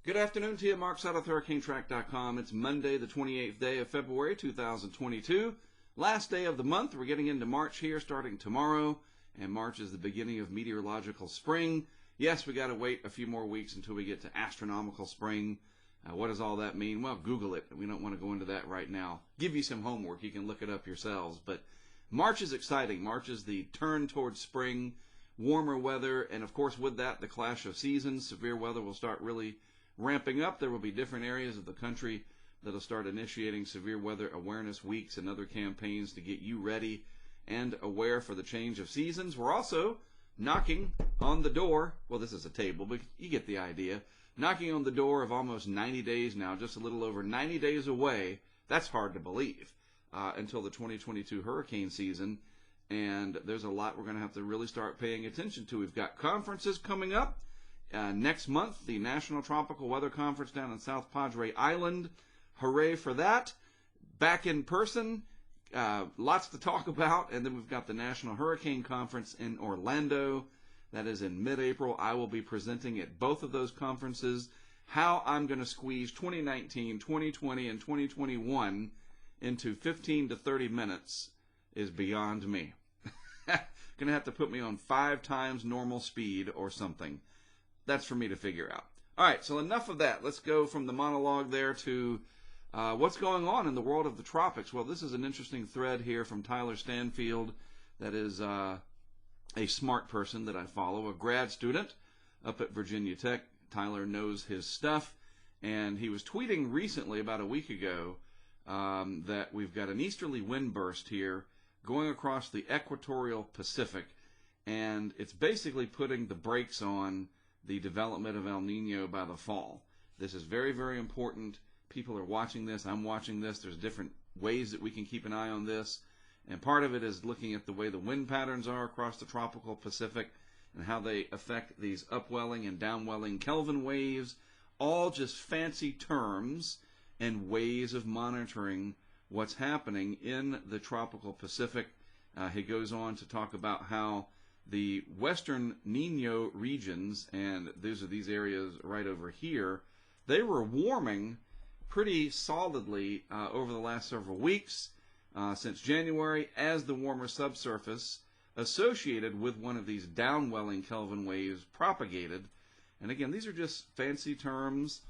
Good afternoon to you. Mark Sutton with HurricaneTrack.com. It's Monday, the 28th day of February, 2022. Last day of the month. We're getting into March here starting tomorrow. And March is the beginning of meteorological spring. Yes, we got to wait a few more weeks until we get to astronomical spring. What does all that mean? Well, Google it. We don't want to go into that right now. Give you some homework. You can look it up yourselves. But March is exciting. March is the turn towards spring, warmer weather, and of course with that, the clash of seasons. Severe weather will start really ramping up. There will be different areas of the country that will start initiating severe weather awareness weeks and other campaigns to get you ready and aware for the change of seasons. We're also knocking on the door. Well, this is a table, but you get the idea. Knocking on the door of almost 90 days now, just a little over 90 days away. That's hard to believe until the 2022 hurricane season. And there's a lot we're going to have to really start paying attention to. We've got conferences coming up. Next month, the National Tropical Weather Conference down in South Padre Island. Hooray for that. Back in person. Lots to talk about. And then we've got the National Hurricane Conference in Orlando. That is in mid-April. I will be presenting at both of those conferences. How I'm going to squeeze 2019, 2020, and 2021 into 15 to 30 minutes is beyond me. Going to have to put me on 5 times normal speed or something. That's for me to figure out. All right, so enough of that. Let's go from the monologue there to what's going on in the world of the tropics. Well, this is an interesting thread here from Tyler Stanfield. That is a smart person that I follow, a grad student up at Virginia Tech. Tyler knows his stuff, and he was tweeting recently, about a week ago, that we've got an easterly wind burst here going across the equatorial Pacific, and it's basically putting the brakes on the development of El Nino by the fall. This is very, very important. People are watching this. I'm watching this. There's different ways that we can keep an eye on this. And part of it is looking at the way the wind patterns are across the tropical Pacific and how they affect these upwelling and downwelling Kelvin waves. All just fancy terms and ways of monitoring what's happening in the tropical Pacific. He goes on to talk about how the western Nino regions, and these are these areas right over here, they were warming pretty solidly over the last several weeks since January as the warmer subsurface associated with one of these downwelling Kelvin waves propagated. And again, these are just fancy terms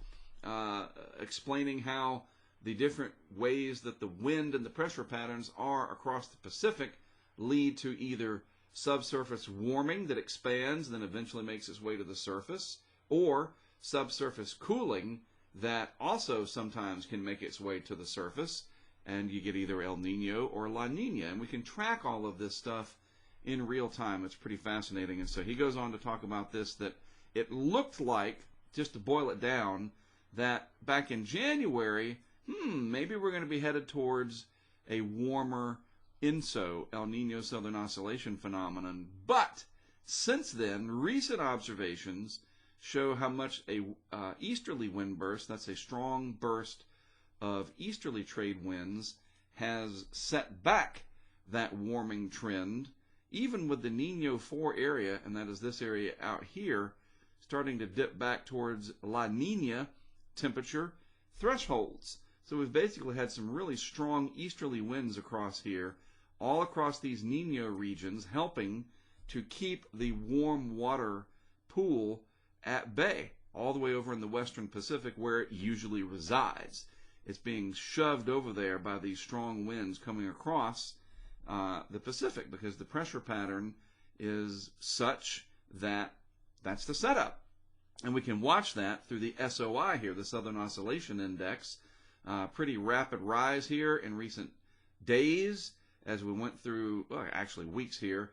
explaining how the different ways that the wind and the pressure patterns are across the Pacific lead to either subsurface warming that expands and then eventually makes its way to the surface, or subsurface cooling that also sometimes can make its way to the surface, and you get either El Nino or La Nina. And we can track all of this stuff in real time. It's pretty fascinating. And so he goes on to talk about this, that it looked like, just to boil it down, that back in January, maybe we're going to be headed towards a warmer INSO, El Nino Southern Oscillation phenomenon. But since then, recent observations show how much a easterly wind burst, that's a strong burst of easterly trade winds, has set back that warming trend, even with the Nino 4 area, and that is this area out here, starting to dip back towards La Nina temperature thresholds. So we've basically had some really strong easterly winds across here, all across these Nino regions, helping to keep the warm water pool at bay, all the way over in the western Pacific where it usually resides. It's being shoved over there by these strong winds coming across the Pacific because the pressure pattern is such that that's the setup. And we can watch that through the SOI here, the Southern Oscillation Index. Pretty rapid rise here in recent days as we went through, well, actually weeks here,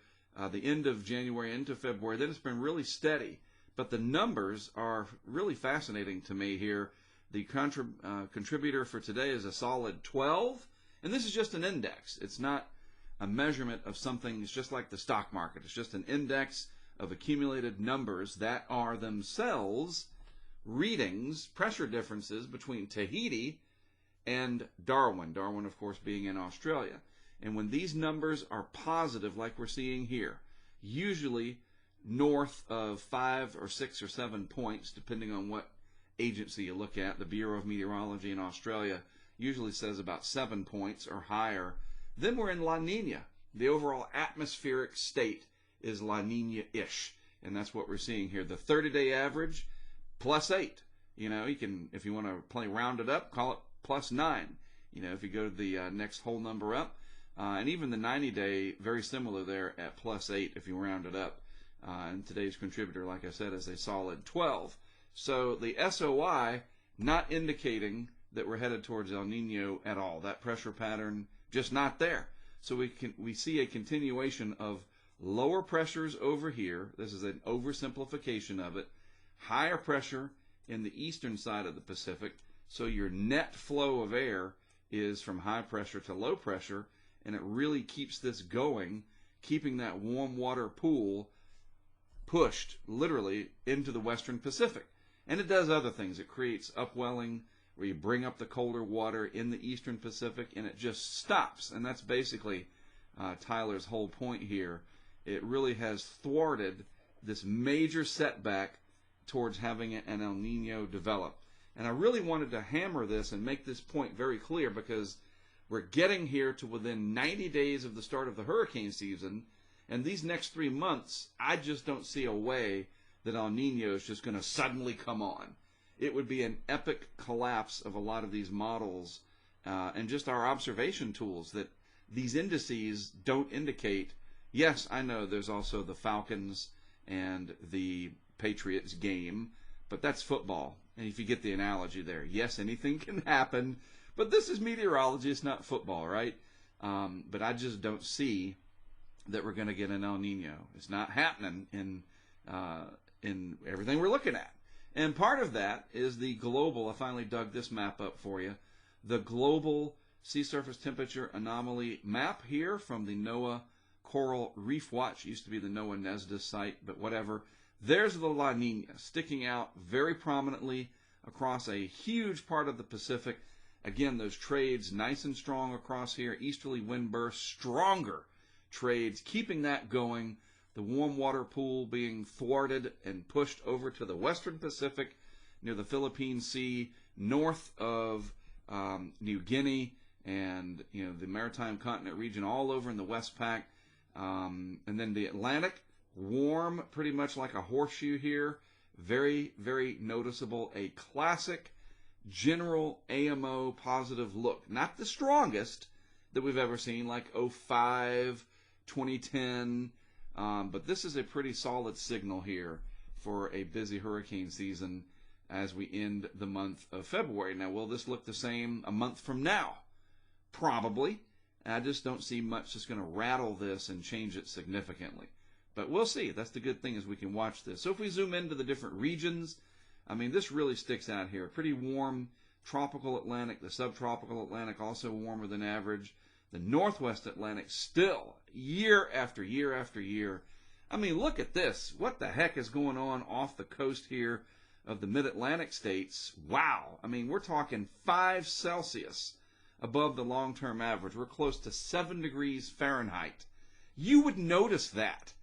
the end of January into February. Then it's been really steady. But the numbers are really fascinating to me here. The contributor for today is a solid 12. And this is just an index. It's not a measurement of something. It's just like the stock market. It's just an index of accumulated numbers that are themselves readings, pressure differences between Tahiti and Darwin. Darwin, of course, being in Australia. And when these numbers are positive, like we're seeing here, usually north of 5 or 6 or 7 points, depending on what agency you look at, the Bureau of Meteorology in Australia, usually says about 7 points or higher. Then we're in La Nina. The overall atmospheric state is La Nina-ish, and that's what we're seeing here. The 30-day average, +8. You know, you can, if you want to play round it up, call it +9. You know, if you go to the next whole number up, and even the 90-day, very similar there at +8 if you round it up. And today's contributor, like I said, is a solid 12. So the SOI not indicating that we're headed towards El Nino at all. That pressure pattern just not there. So we see a continuation of lower pressures over here. This is an oversimplification of it. Higher pressure in the eastern side of the Pacific. So your net flow of air is from high pressure to low pressure, and it really keeps this going, keeping that warm water pool pushed literally into the western Pacific. And it does other things. It creates upwelling where you bring up the colder water in the eastern Pacific, and it just stops. And that's basically Tyler's whole point here. It really has thwarted this major setback towards having an El Nino develop. And I really wanted to hammer this and make this point very clear, because we're getting here to within 90 days of the start of the hurricane season, and these next 3 months, I just don't see a way that El Nino is just going to suddenly come on. It would be an epic collapse of a lot of these models and just our observation tools, that these indices don't indicate. Yes, I know there's also the Falcons and the Patriots game, but that's football. And if you get the analogy there, yes, anything can happen, but this is meteorology, it's not football, right? But I just don't see that we're going to get an El Nino. It's not happening in everything we're looking at. And part of that is the global, I finally dug this map up for you, the global sea surface temperature anomaly map here from the NOAA Coral Reef Watch. Used to be the NOAA NESDA site, but whatever. There's the La Nina sticking out very prominently across a huge part of the Pacific. Again, those trades nice and strong across here. Easterly wind bursts, stronger trades, keeping that going. The warm water pool being thwarted and pushed over to the western Pacific near the Philippine Sea, north of New Guinea, and the maritime continent region all over in the Westpac. And then the Atlantic, warm, pretty much like a horseshoe here. Very, very noticeable. A classic general AMO positive look. Not the strongest that we've ever seen, like 05, 2010. But this is a pretty solid signal here for a busy hurricane season as we end the month of February. Now, will this look the same a month from now? Probably. I just don't see much that's going to rattle this and change it significantly. But we'll see. That's the good thing, is we can watch this. So if we zoom into the different regions, I mean, this really sticks out here. Pretty warm tropical Atlantic. The subtropical Atlantic also warmer than average. The Northwest Atlantic still, year after year after year. I mean, look at this. What the heck is going on off the coast here of the mid-Atlantic states? Wow. I mean, we're talking 5 Celsius above the long-term average. We're close to 7 degrees Fahrenheit. You would notice that.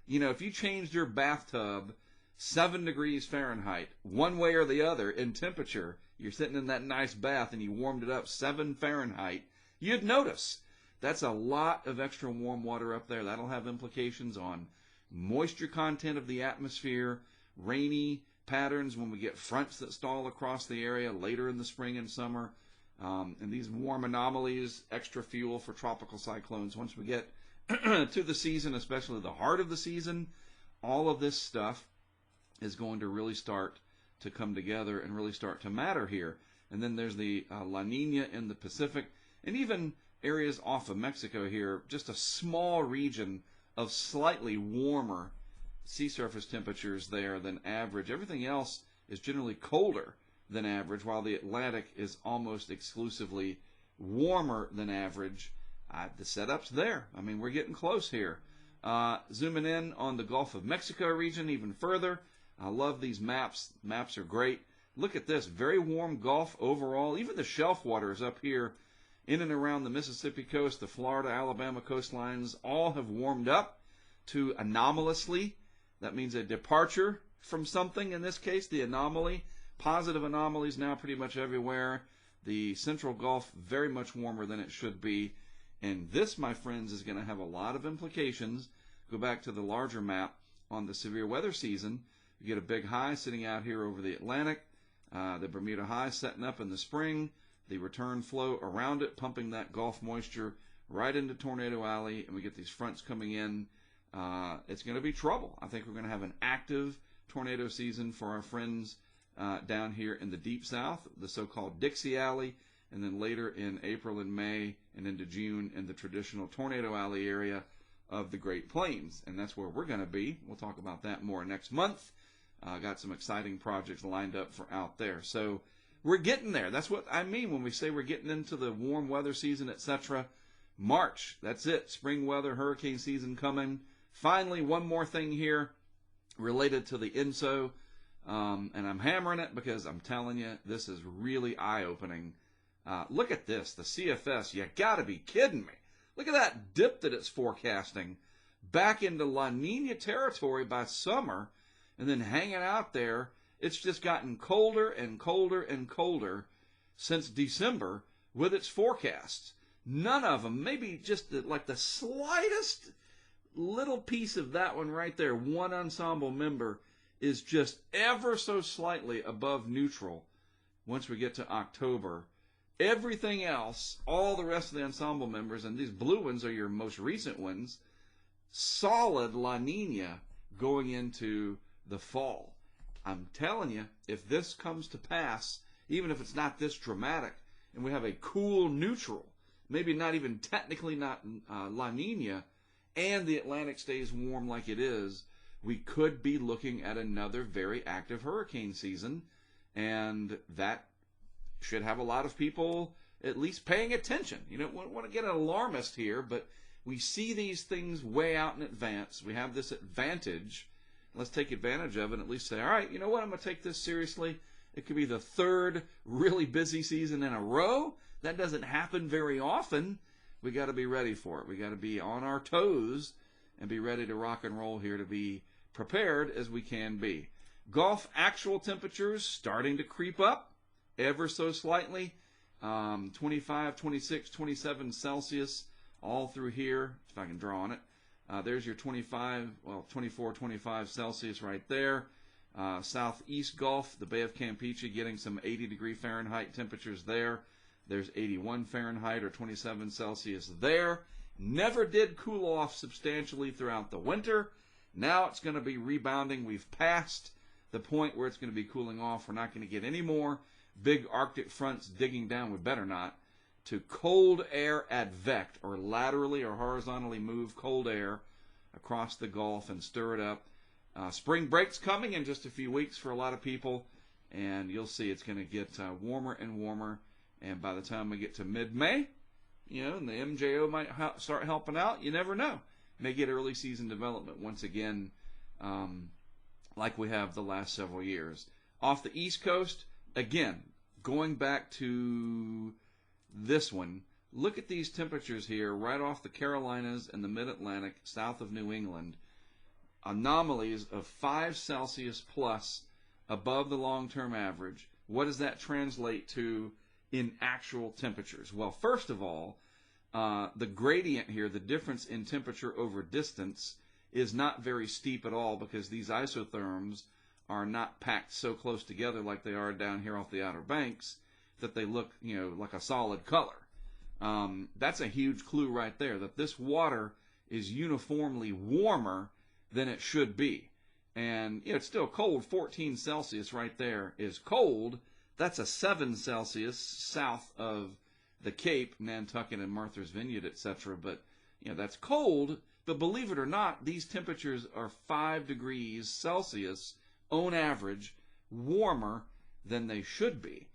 If you changed your bathtub 7 degrees Fahrenheit, one way or the other in temperature, you're sitting in that nice bath and you warmed it up 7 Fahrenheit, you'd notice. That's a lot of extra warm water up there. That'll have implications on moisture content of the atmosphere, rainy patterns when we get fronts that stall across the area later in the spring and summer. And these warm anomalies, extra fuel for tropical cyclones. Once we get to the season, especially the heart of the season, all of this stuff is going to really start to come together and really start to matter here. And then there's the La Nina in the Pacific, and even areas off of Mexico here, just a small region of slightly warmer sea surface temperatures there than average. Everything else is generally colder than average, while the Atlantic is almost exclusively warmer than average. The setup's there. I mean, we're getting close here. Zooming in on the Gulf of Mexico region even further. I love these maps. Maps are great. Look at this. Very warm Gulf overall. Even the shelf waters up here in and around the Mississippi coast, the Florida, Alabama coastlines, all have warmed up to anomalously. That means a departure from something, in this case, the anomaly. positive anomalies now pretty much everywhere. The central Gulf very much warmer than it should be. And this, my friends, is going to have a lot of implications. Go back to the larger map on the severe weather season. You get a big high sitting out here over the Atlantic. The Bermuda high setting up in the spring. The return flow around it, pumping that Gulf moisture right into Tornado Alley. And we get these fronts coming in. It's going to be trouble. I think we're going to have an active tornado season for our friends down here in the Deep South, the so-called Dixie Alley, and then later in April and May and into June in the traditional Tornado Alley area of the Great Plains. And that's where we're going to be. We'll talk about that more next month. Got some exciting projects lined up for out there. So we're getting there. That's what I mean when we say we're getting into the warm weather season, etc. March, that's it. Spring weather, hurricane season coming. Finally, one more thing here related to the INSO. And I'm hammering it because I'm telling you, this is really eye-opening. Look at this, the CFS. You got to be kidding me. Look at that dip that it's forecasting back into La Nina territory by summer and then hanging out there. It's just gotten colder and colder and colder since December with its forecasts. None of them, maybe just like the slightest little piece of that one right there, one ensemble member is just ever so slightly above neutral once we get to October. Everything else, all the rest of the ensemble members, and these blue ones are your most recent ones, solid La Nina going into the fall. I'm telling you, if this comes to pass, even if it's not this dramatic, and we have a cool neutral, maybe not even technically not La Nina, and the Atlantic stays warm like it is, we could be looking at another very active hurricane season, and that should have a lot of people at least paying attention. You don't want to get an alarmist here, but we see these things way out in advance. We have this advantage. Let's take advantage of it and at least say, all right, you know what, I'm going to take this seriously. It could be the third really busy season in a row. That doesn't happen very often. We got to be ready for it. We got to be on our toes and be ready to rock and roll here, to be prepared as we can be. Gulf actual temperatures starting to creep up ever so slightly. 25, 26, 27 Celsius all through here, if I can draw on it. There's your 24, 25 Celsius right there. Southeast Gulf, the Bay of Campeche, getting some 80-degree Fahrenheit temperatures there. There's 81 Fahrenheit or 27 Celsius there. Never did cool off substantially throughout the winter. Now it's going to be rebounding. We've passed the point where it's going to be cooling off. We're not going to get any more big Arctic fronts digging down. We better not. To cold air advect, or laterally or horizontally move cold air across the Gulf and stir it up. Spring break's coming in just a few weeks for a lot of people, and you'll see it's going to get warmer and warmer. And by the time we get to mid-May, and the MJO might start helping out. You never know. May get early season development once again, like we have the last several years. Off the East Coast, again, going back to this one, look at these temperatures here right off the Carolinas and the Mid-Atlantic, south of New England. Anomalies of 5 Celsius plus above the long-term average. What does that translate to in actual temperatures? Well, first of all, the gradient here, the difference in temperature over distance, is not very steep at all because these isotherms are not packed so close together like they are down here off the Outer Banks that they look, like a solid color. That's a huge clue right there, that this water is uniformly warmer than it should be. And it's still cold. 14 Celsius right there is cold. That's a 7 Celsius south of the Cape, Nantucket and Martha's Vineyard, etc. But, that's cold. But believe it or not, these temperatures are 5 degrees Celsius on average warmer than they should be.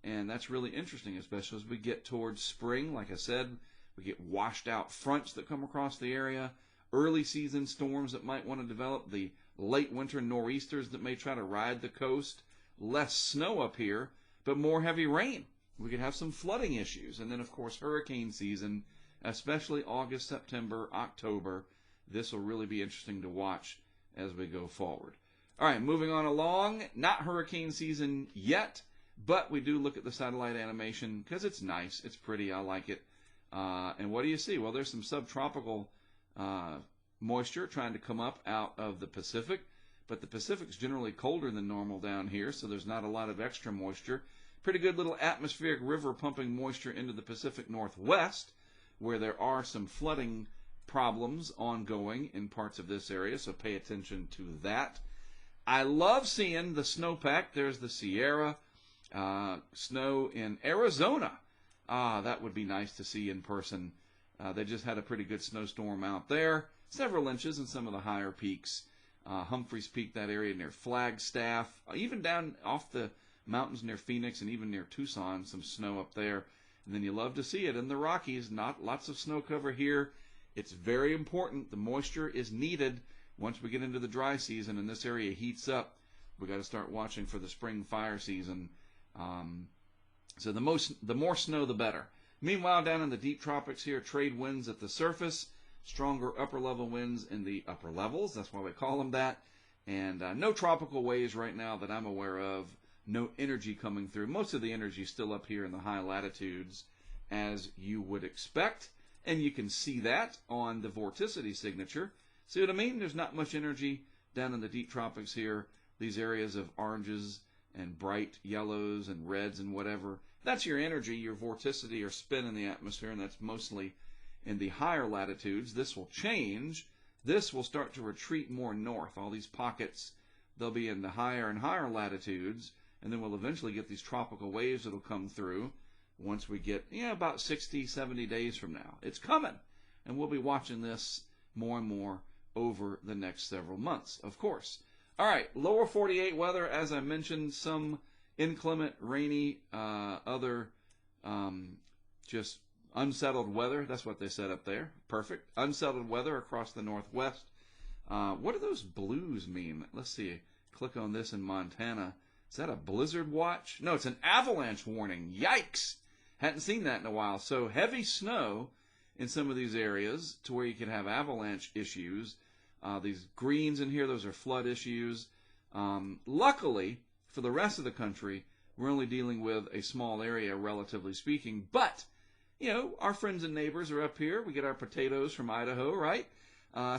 And that's really interesting, especially as we get towards spring. Like I said, we get washed out fronts that come across the area, early season storms that might want to develop, the late winter nor'easters that may try to ride the coast, less snow up here, but more heavy rain. We could have some flooding issues. And then, of course, hurricane season, especially August, September, October. This will really be interesting to watch as we go forward. All right, moving on along. Not hurricane season yet, but we do look at the satellite animation because it's nice. It's pretty. I like it. And what do you see? Well, there's some subtropical moisture trying to come up out of the Pacific, but the Pacific's generally colder than normal down here, so there's not a lot of extra moisture. Pretty good little atmospheric river pumping moisture into the Pacific Northwest, where there are some flooding problems ongoing in parts of this area, so pay attention to that. I love seeing the snowpack. There's the Sierra snow in Arizona. That would be nice to see in person. They just had a pretty good snowstorm out there. Several inches in some of the higher peaks. Humphreys Peak, that area near Flagstaff. Even down off the mountains near Phoenix and even near Tucson, some snow up there. And then you love to see it in the Rockies. Not lots of snow cover here. It's very important. The moisture is needed once we get into the dry season and this area heats up. We got to start watching for the spring fire season. So the more snow, the better. Meanwhile, down in the deep tropics here, trade winds at the surface, stronger upper level winds in the upper levels. That's why we call them that. And no tropical waves right now that I'm aware of. No energy coming through. Most of the energy is still up here in the high latitudes, as you would expect. And you can see that on the vorticity signature. See what I mean? There's not much energy down in the deep tropics here. These areas of oranges and bright yellows and reds and whatever. That's your energy, your vorticity or spin in the atmosphere, and that's mostly in the higher latitudes. This will change. This will start to retreat more north. All these pockets, they'll be in the higher and higher latitudes, and then we'll eventually get these tropical waves that'll come through once we get, about 60, 70 days from now. It's coming, and we'll be watching this more and more over the next several months, of course. All right, lower 48 weather, as I mentioned, some inclement, rainy, other just unsettled weather. That's what they said up there. Perfect. Unsettled weather across the Northwest. What do those blues mean? Let's see. Click on this in Montana. Is that a blizzard watch? No, it's an avalanche warning. Yikes! Hadn't seen that in a while. So heavy snow in some of these areas to where you can have avalanche issues. These greens in here, those are flood issues. Luckily, for the rest of the country, we're only dealing with a small area, relatively speaking. But, our friends and neighbors are up here. We get our potatoes from Idaho, right?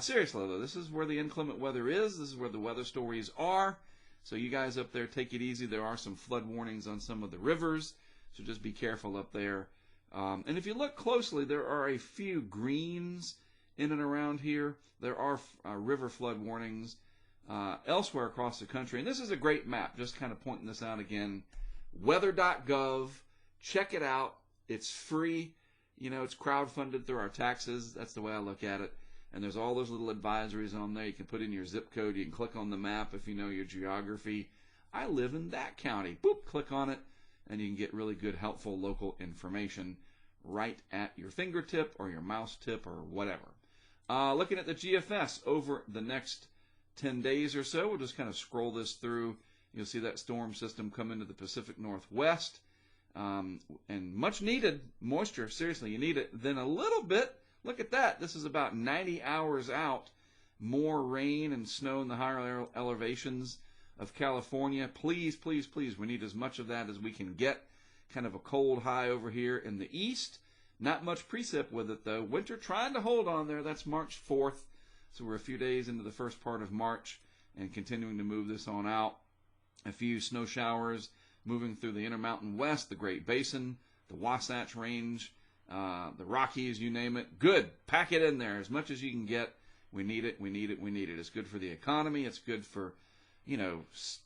Seriously, though, this is where the inclement weather is. This is where the weather stories are. So you guys up there, take it easy. There are some flood warnings on some of the rivers, so just be careful up there. And if you look closely, there are a few greens in and around here. There are river flood warnings elsewhere across the country. And this is a great map, just kind of pointing this out again. Weather.gov. Check it out. It's free. It's crowdfunded through our taxes. That's the way I look at it. And there's all those little advisories on there. You can put in your zip code. You can click on the map if you know your geography. I live in that county. Boop, click on it, and you can get really good, helpful local information right at your fingertip or your mouse tip or whatever. Looking at the GFS over the next 10 days or so, we'll just kind of scroll this through. You'll see that storm system come into the Pacific Northwest. And much needed moisture. Seriously, you need it. Then a little bit, look at that. This is about 90 hours out. More rain and snow in the higher elevations of California. Please, please, please, we need as much of that as we can get. Kind of a cold high over here in the east. Not much precip with it, though. Winter trying to hold on there. That's March 4th. So we're a few days into the first part of March and continuing to move this on out. A few snow showers moving through the Intermountain West, the Great Basin, the Wasatch Range, the Rockies, you name it. Good. Pack it in there as much as you can get. We need it. We need it. We need it. It's good for the economy. It's good for,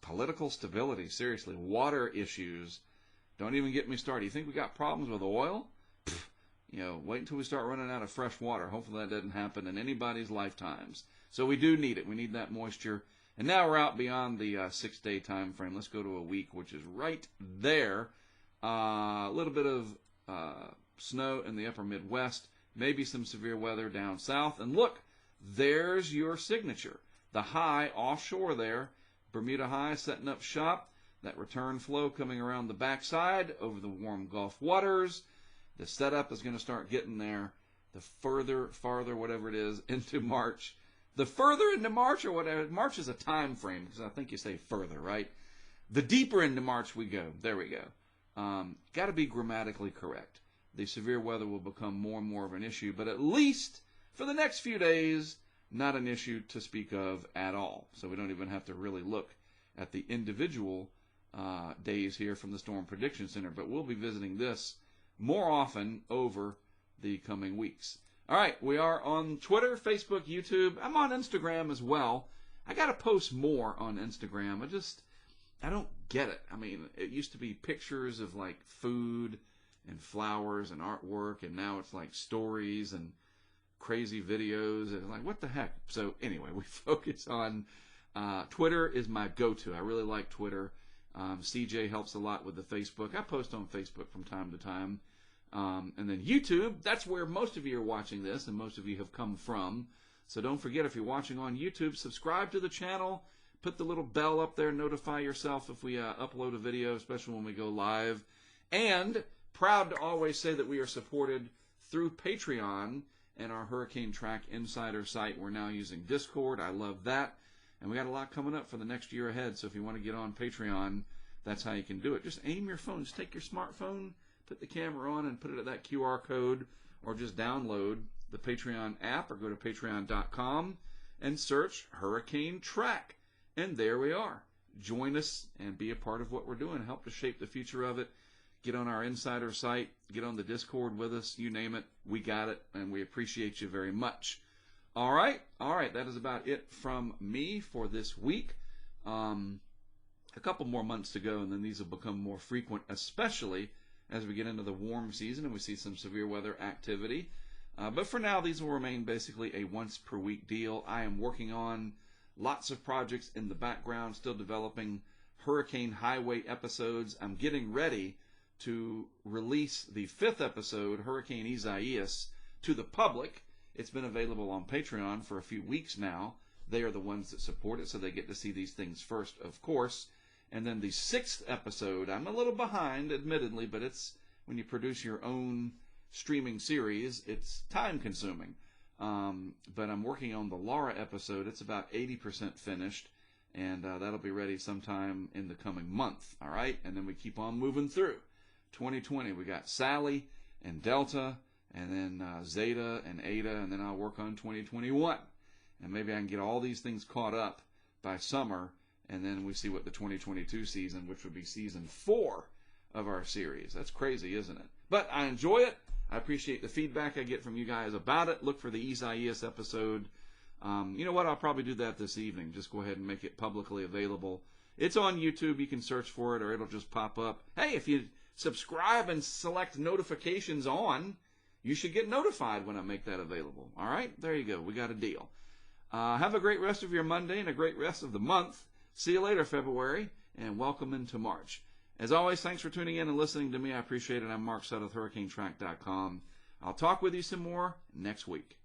political stability. Seriously, water issues. Don't even get me started. You think we got problems with oil? Wait until we start running out of fresh water. Hopefully that doesn't happen in anybody's lifetimes. So we do need it. We need that moisture. And now we're out beyond the 6-day time frame. Let's go to a week, which is right there. A little bit of snow in the upper Midwest. Maybe some severe weather down south. And look, there's your signature. The high offshore there. Bermuda High setting up shop. That return flow coming around the backside over the warm Gulf waters. The setup is going to start getting there. The farther, whatever it is, into March, The further into March or whatever, March is a time frame because I think you say further, right? The deeper into March we go. There we go. Got to be grammatically correct. The severe weather will become more and more of an issue, but at least for the next few days, not an issue to speak of at all. So we don't even have to really look at the individual days here from the Storm Prediction Center, but we'll be visiting this more often over the coming weeks. All right, we are on Twitter, Facebook, YouTube. I'm on Instagram as well. I got to post more on Instagram. I don't get it. I mean, it used to be pictures of like food and flowers and artwork, and now it's like stories and crazy videos. And like, what the heck? So anyway, we focus on Twitter is my go-to. I really like Twitter. CJ helps a lot with the Facebook. I post on Facebook from time to time. And then YouTube, that's where most of you are watching this, and most of you have come from. So don't forget, if you're watching on YouTube, subscribe to the channel. Put the little bell up there, notify yourself if we upload a video, especially when we go live. And proud to always say that we are supported through Patreon and our HurricaneTrack Insider site. We're now using Discord. I love that. And we got a lot coming up for the next year ahead. So if you want to get on Patreon, that's how you can do it. Just aim your phone. Just take your smartphone, put the camera on, and put it at that QR code, or just download the Patreon app or go to patreon.com and search HurricaneTrack. And there we are. Join us and be a part of what we're doing. Help to shape the future of it. Get on our insider site. Get on the Discord with us. You name it. We got it. And we appreciate you very much. All right. That is about it from me for this week. A couple more months to go, and then these will become more frequent, especially as we get into the warm season and we see some severe weather activity. But for now, these will remain basically a once-per-week deal. I am working on lots of projects in the background, still developing Hurricane Highway episodes. I'm getting ready to release the 5th episode, Hurricane Isaias, to the public. It's been available on Patreon for a few weeks now. They are the ones that support it, so they get to see these things first, of course. And then the 6th episode, I'm a little behind, admittedly, but it's when you produce your own streaming series, it's time-consuming. But I'm working on the Laura episode. It's about 80% finished, and that'll be ready sometime in the coming month, all right? And then we keep on moving through. 2020, we got Sally and Delta, and then Zeta and Ada, and then I'll work on 2021. And maybe I can get all these things caught up by summer, and then we see what the 2022 season, which would be season 4 of our series. That's crazy, isn't it? But I enjoy it. I appreciate the feedback I get from you guys about it. Look for the Isaias episode. You know what? I'll probably do that this evening. Just go ahead and make it publicly available. It's on YouTube. You can search for it, or it'll just pop up. Hey, if you subscribe and select notifications on, you should get notified when I make that available. All right? There you go. We got a deal. Have a great rest of your Monday and a great rest of the month. See you later, February, and welcome into March. As always, thanks for tuning in and listening to me. I appreciate it. I'm Mark Sudd with HurricaneTrack.com. I'll talk with you some more next week.